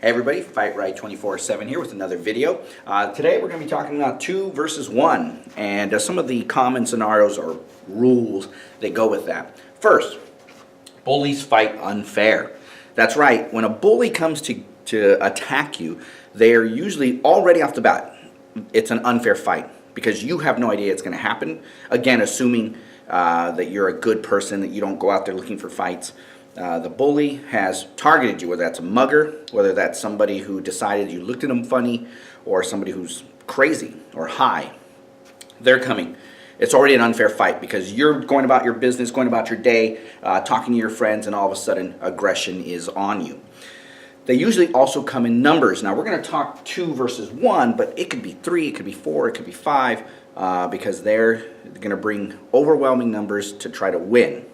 Hey everybody, Fight Right 24/7 here with another video. Today we're going to be talking about 2 versus 1 and some of the common scenarios or rules that go with that. First, bullies fight unfair. That's right, when a bully comes to attack you, they are usually already off the bat, it's an unfair fight because you have no idea it's going to happen. Again, assuming that you're a good person, that you don't go out there looking for fights. The bully has targeted you, whether that's a mugger, whether that's somebody who decided you looked at them funny, or somebody who's crazy or high. They're coming. It's already an unfair fight because you're going about your business, going about your day, talking to your friends, and all of a sudden aggression is on you. They usually also come in numbers. Now we're going to talk 2 versus 1, but it could be 3, it could be 4, it could be 5, because they're going to bring overwhelming numbers to try to win.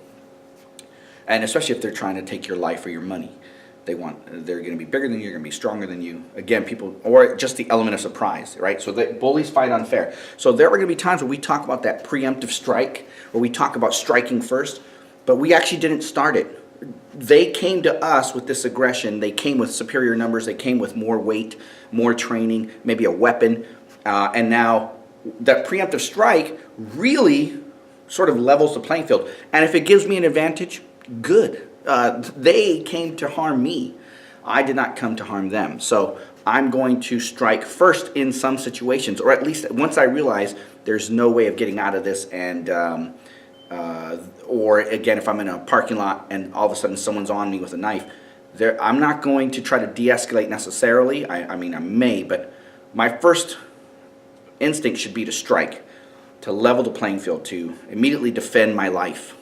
And especially if they're trying to take your life or your money. They're going to be bigger than you, they're going to be stronger than you. Again, people, or just the element of surprise, right? So the bullies fight unfair. So there are going to be times where we talk about that preemptive strike, where we talk about striking first, but we actually didn't start it. They came to us with this aggression. They came with superior numbers. They came with more weight, more training, maybe a weapon. And now that preemptive strike really sort of levels the playing field. And if it gives me an advantage, good. They came to harm me. I did not come to harm them. So I'm going to strike first in some situations, or at least once I realize there's no way of getting out of this, and or again, if I'm in a parking lot and all of a sudden someone's on me with a knife, I'm not going to try to de-escalate necessarily. I mean, I may, but my first instinct should be to strike, to level the playing field, to immediately defend my life.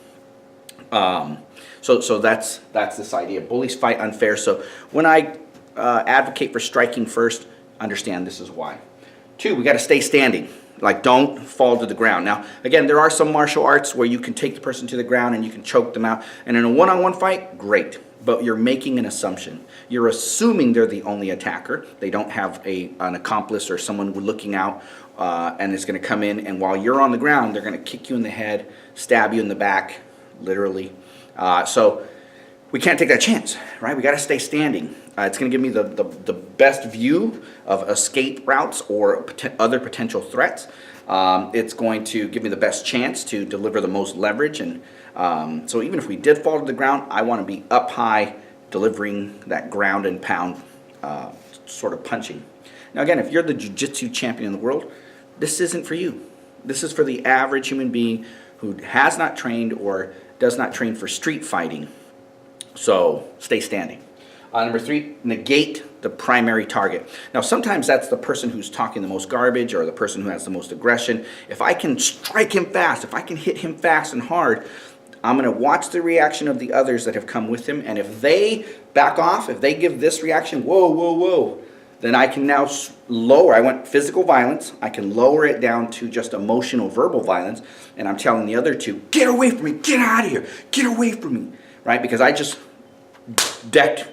So that's this idea. Bullies fight unfair. So when I advocate for striking first, understand this is why. 2, we got to stay standing. Like, don't fall to the ground. Now, again, there are some martial arts where you can take the person to the ground and you can choke them out. And in a one-on-one fight, great. But you're making an assumption. You're assuming they're the only attacker. They don't have an accomplice or someone looking out and is going to come in. And while you're on the ground, they're going to kick you in the head, stab you in the back, literally. So we can't take that chance, right? We got to stay standing. It's going to give me the best view of escape routes or other potential threats. It's going to give me the best chance to deliver the most leverage. And so even if we did fall to the ground, I want to be up high, delivering that ground and pound sort of punching. Now again, if you're the jiu-jitsu champion in the world, this isn't for you. This is for the average human being who has not trained or does not train for street fighting. So stay standing. Number 3, negate the primary target. Now sometimes that's the person who's talking the most garbage or the person who has the most aggression. If I can strike him fast, if I can hit him fast and hard, I'm going to watch the reaction of the others that have come with him. And if they back off, if they give this reaction, whoa, whoa, whoa, then I can now lower. I went physical violence. I can lower it down to just emotional, verbal violence. And I'm telling the other 2, get away from me, get out of here, get away from me, right? Because I just decked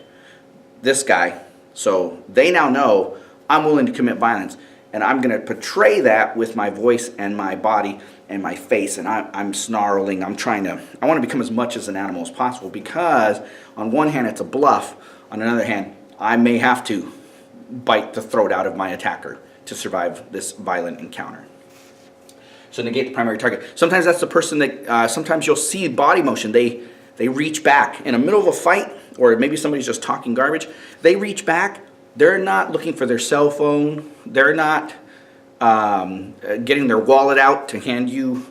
this guy. So they now know I'm willing to commit violence. And I'm going to portray that with my voice and my body and my face. And I'm snarling. I want to become as much as an animal as possible, because on one hand, it's a bluff. On another hand, I may have to bite the throat out of my attacker to survive this violent encounter. So negate the primary target. Sometimes that's the person that, sometimes you'll see body motion. They reach back in the middle of a fight, or maybe somebody's just talking garbage. They reach back. They're not looking for their cell phone. They're not getting their wallet out to hand you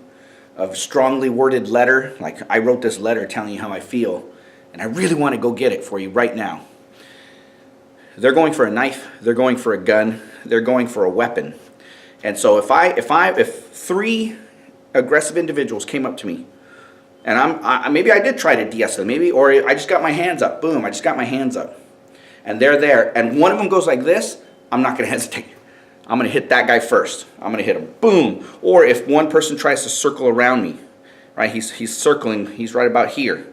a strongly worded letter. Like, I wrote this letter telling you how I feel, and I really want to go get it for you right now. They're going for a knife, they're going for a gun, they're going for a weapon. And so if 3 aggressive individuals came up to me, and maybe I did try to de-escalate, or I just got my hands up, boom, I just got my hands up, and they're there, and one of them goes like this, I'm not going to hesitate. I'm going to hit that guy first. I'm going to hit him, boom. Or if one person tries to circle around me, right, he's circling, he's right about here,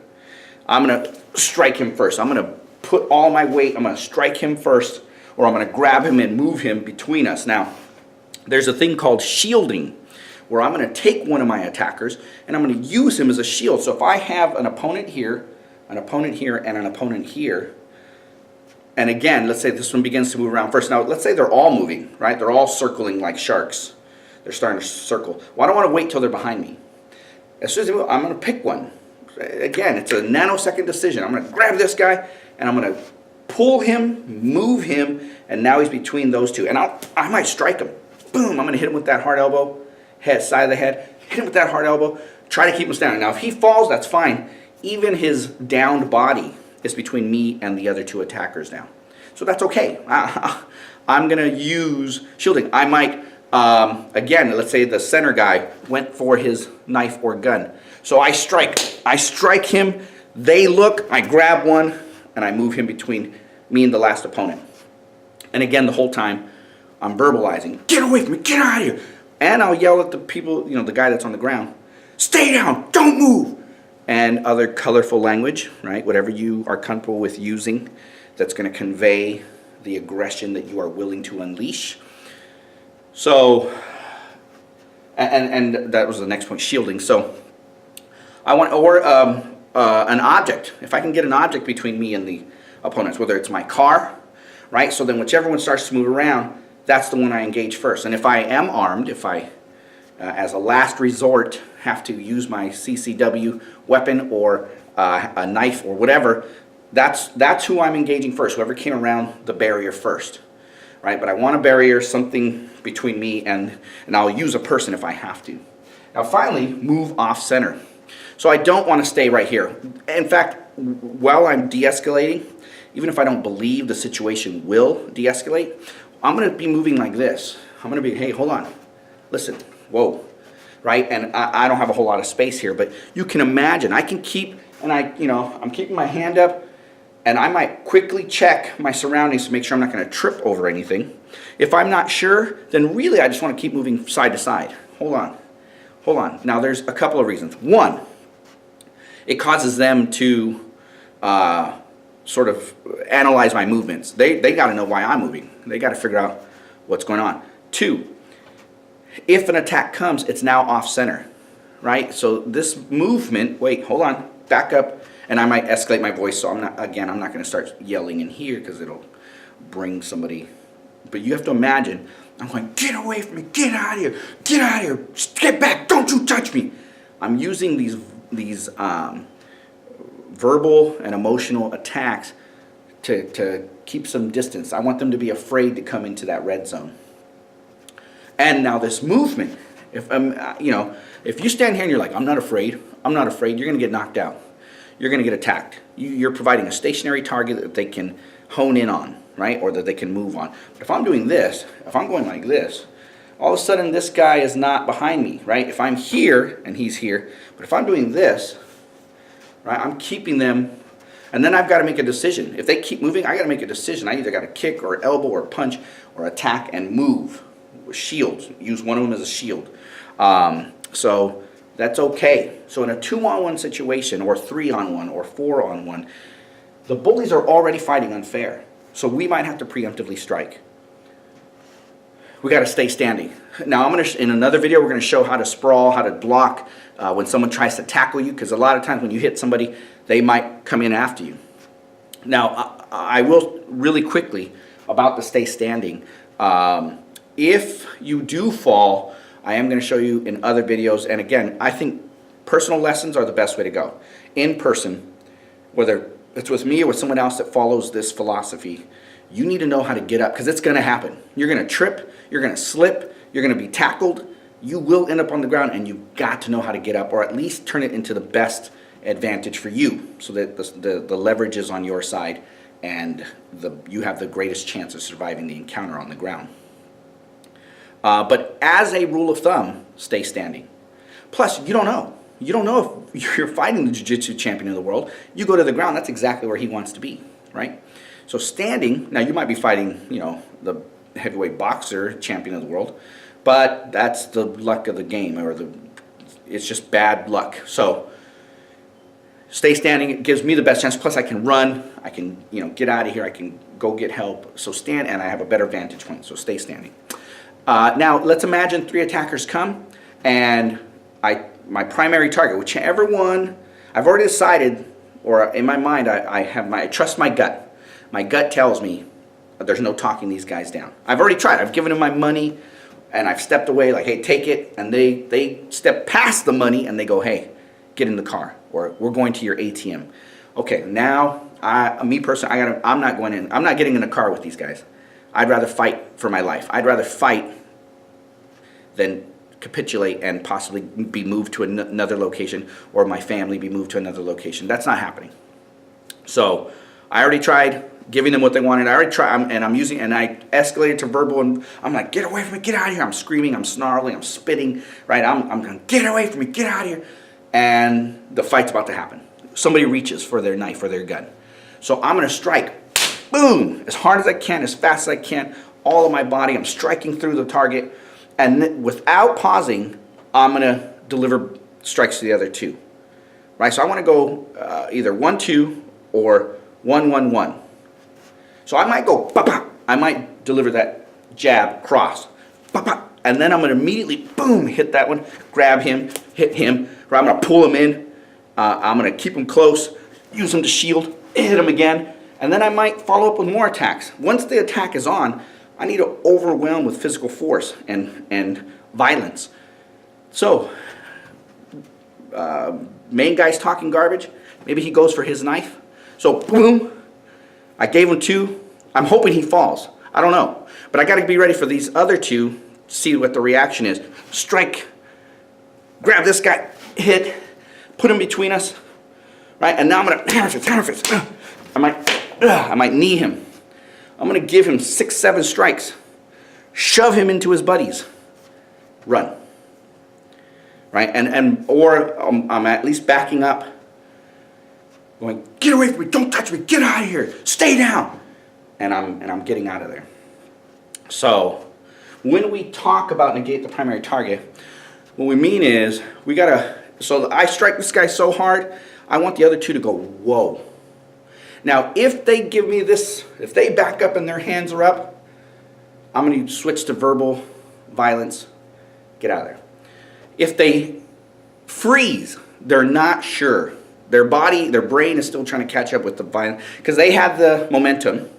I'm going to strike him first. I'm going to put all my weight, I'm going to strike him first, or I'm going to grab him and move him between us. Now, there's a thing called shielding, where I'm going to take one of my attackers and I'm going to use him as a shield. So if I have an opponent here, and an opponent here, And again, let's say this one begins to move around first. Now, let's say they're all moving, right? They're all circling like sharks. They're starting to circle. Well, I don't want to wait till they're behind me. As soon as they move, I'm going to pick one. Again, it's a nanosecond decision. I'm going to grab this guy, and I'm going to pull him, move him, and now he's between those two. And I might strike him. Boom, I'm going to hit him with that hard elbow, side of the head, hit him with that hard elbow, try to keep him standing. Now, if he falls, that's fine. Even his downed body is between me and the other two attackers now. So that's okay. I'm going to use shielding. I might, again, let's say the center guy went for his knife or gun. So I strike him, they look, I grab one, and I move him between me and the last opponent. And again, the whole time, I'm verbalizing, get away from me, get out of here. And I'll yell at the people, the guy that's on the ground, stay down, don't move. And other colorful language, right? Whatever you are comfortable with using that's going to convey the aggression that you are willing to unleash. So, and that was the next point, shielding. So, I want, or an object. If I can get an object between me and the opponents, whether it's my car, right? So then whichever one starts to move around, that's the one I engage first. And if I am armed, if I, as a last resort, have to use my CCW weapon or a knife or whatever, that's who I'm engaging first, whoever came around the barrier first, right? But I want a barrier, something between me and I'll use a person if I have to. Now finally, move off center. So I don't want to stay right here. In fact, while I'm de-escalating, even if I don't believe the situation will de-escalate, I'm going to be moving like this. I'm going to be, hey, hold on, listen, whoa, right? And I don't have a whole lot of space here, but you can imagine, I can keep, and I'm keeping my hand up, and I might quickly check my surroundings to make sure I'm not going to trip over anything. If I'm not sure, then really I just want to keep moving side to side. Hold on. Now there's a couple of reasons. One, it causes them to sort of analyze my movements. They got to know why I'm moving. They got to figure out what's going on. Two, if an attack comes, it's now off center, right? So this movement, wait, hold on, back up, and I might escalate my voice. So I'm not going to start yelling in here because it'll bring somebody. But you have to imagine, I'm going, get away from me, get out of here, get back, don't you touch me. I'm using these verbal and emotional attacks to keep some distance. I want them to be afraid to come into that red zone. And now this movement, if you stand here and you're like, I'm not afraid, you're going to get knocked out. You're going to get attacked. You're providing a stationary target that they can hone in on, right? Or that they can move on. But if I'm doing this, if I'm going like this, all of a sudden this guy is not behind me, right? If I'm here and he's here, but if I'm doing this, right, I'm keeping them, and then I've got to make a decision. If they keep moving, I got to make a decision. I either got to kick or elbow or punch or attack and move. Shields, use one of them as a shield. So that's okay. So in a 2-on-1 situation, or 3-on-1, or 4-on-1, the bullies are already fighting unfair. So we might have to preemptively strike. We got to stay standing. Now in another video, we're going to show how to sprawl, how to block when someone tries to tackle you, because a lot of times when you hit somebody, they might come in after you. Now, I will really quickly about the stay standing. If you do fall, I am going to show you in other videos. And again, I think personal lessons are the best way to go. In person, whether it's with me or with someone else that follows this philosophy, you need to know how to get up, because it's going to happen. You're going to trip, you're going to slip, you're going to be tackled, you will end up on the ground, and you've got to know how to get up, or at least turn it into the best advantage for you, so that the leverage is on your side and you have the greatest chance of surviving the encounter on the ground. But as a rule of thumb, stay standing. Plus, you don't know. You don't know if you're fighting the jiu-jitsu champion of the world. You go to the ground, that's exactly where he wants to be, right? So standing, now you might be fighting, the heavyweight boxer champion of the world, but that's the luck of the game, or it's just bad luck. So stay standing, it gives me the best chance. Plus I can run, I can, get out of here, I can go get help. So stand, and I have a better vantage point, so stay standing. Now, let's imagine 3 attackers come, and my primary target, whichever one, I've already decided, or in my mind, I trust my gut. My gut tells me there's no talking these guys down. I've already tried. I've given them my money, and I've stepped away like, hey, take it. And they step past the money, and they go, hey, get in the car, or we're going to your ATM. Okay, now, me personally, I'm not going in. I'm not getting in a car with these guys. I'd rather fight for my life. I'd rather fight than capitulate and possibly be moved to another location, or my family be moved to another location. That's not happening. So I already tried giving them what they wanted. I already tried, and I escalated to verbal, and I'm like, get away from me, get out of here. I'm screaming, I'm snarling, I'm spitting, right? I'm going, get away from me, get out of here. And the fight's about to happen. Somebody reaches for their knife or their gun. So I'm going to strike, boom, as hard as I can, as fast as I can, all of my body. I'm striking through the target, and without pausing, I'm going to deliver strikes to the other two. Right? So I want to go either 1-2 or 1-1-1. So I might go, ba-ba. I might deliver that jab cross, ba-ba. And then I'm going to immediately, boom, hit that one, grab him, hit him, or I'm going to pull him in. I'm going to keep him close, use him to shield, hit him again, and then I might follow up with more attacks. Once the attack is on, I need to overwhelm with physical force and violence. So, main guy's talking garbage. Maybe he goes for his knife. So, boom, I gave him 2. I'm hoping he falls. I don't know. But I got to be ready for these other 2, see what the reaction is. Strike, grab this guy, hit, put him between us, right? And now I'm going to hammer fist. I might knee him. I'm going to give him 6-7 strikes. Shove him into his buddies. Run. Right? Or I'm at least backing up. Going, get away from me, don't touch me, get out of here, stay down. And I'm getting out of there. So when we talk about negate the primary target, what we mean is so I strike this guy so hard, I want the other 2 to go, whoa. Now, if they give me this, if they back up and their hands are up, I'm going to switch to verbal violence, get out of there. If they freeze, they're not sure. Their body, their brain is still trying to catch up with the violence, because they had the momentum,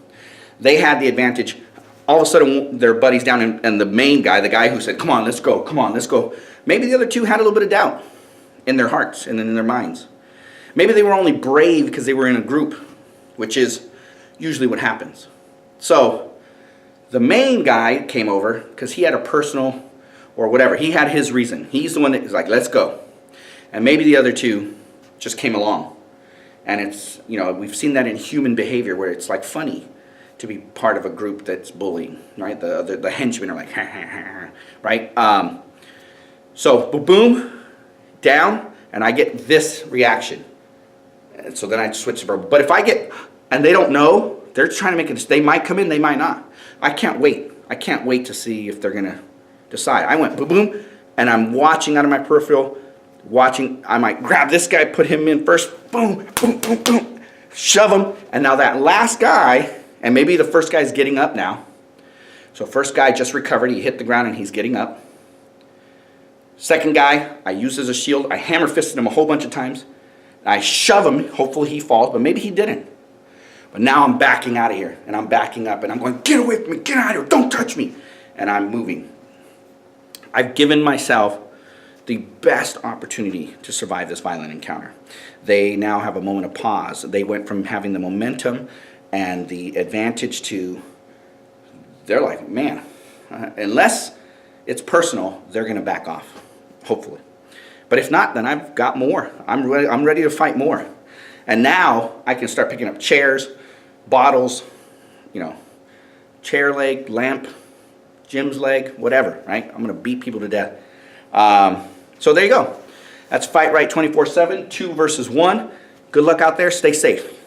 they had the advantage. All of a sudden, their buddy's down, and the main guy, the guy who said, come on, let's go. Maybe the other 2 had a little bit of doubt in their hearts and in their minds. Maybe they were only brave because they were in a group, which is usually what happens. So the main guy came over because he had a personal or whatever. He had his reason. He's the one that was like, let's go. And maybe the other 2 just came along. And it's, we've seen that in human behavior where it's like funny to be part of a group that's bullying, right? The henchmen are like, ha, ha, ha, ha, right? So boom, down, and I get this reaction. And so then I switch to verbal. But if I get, and they don't know, they're trying to make it, they might come in, they might not. I can't wait. I can't wait to see if they're going to decide. I went boom, boom, and I'm watching out of my peripheral, I might grab this guy, put him in first, boom, boom, boom, boom, shove him, and now that last guy, and maybe the first guy's getting up now. So first guy just recovered, he hit the ground and he's getting up. Second guy, I used as a shield, I hammer fisted him a whole bunch of times. I shove him, hopefully he falls, but maybe he didn't. But now I'm backing out of here, and I'm backing up, and I'm going, get away from me, get out of here, don't touch me. And I'm moving. I've given myself the best opportunity to survive this violent encounter. They now have a moment of pause. They went from having the momentum and the advantage to, they're like, man, unless it's personal, they're going to back off, hopefully. But if not, then I've got more. I'm ready to fight more. And now I can start picking up chairs, bottles, chair leg, lamp, Jim's leg, whatever, right? I'm going to beat people to death. So there you go. That's Fight Right 24/7, 2 versus 1. Good luck out there. Stay safe.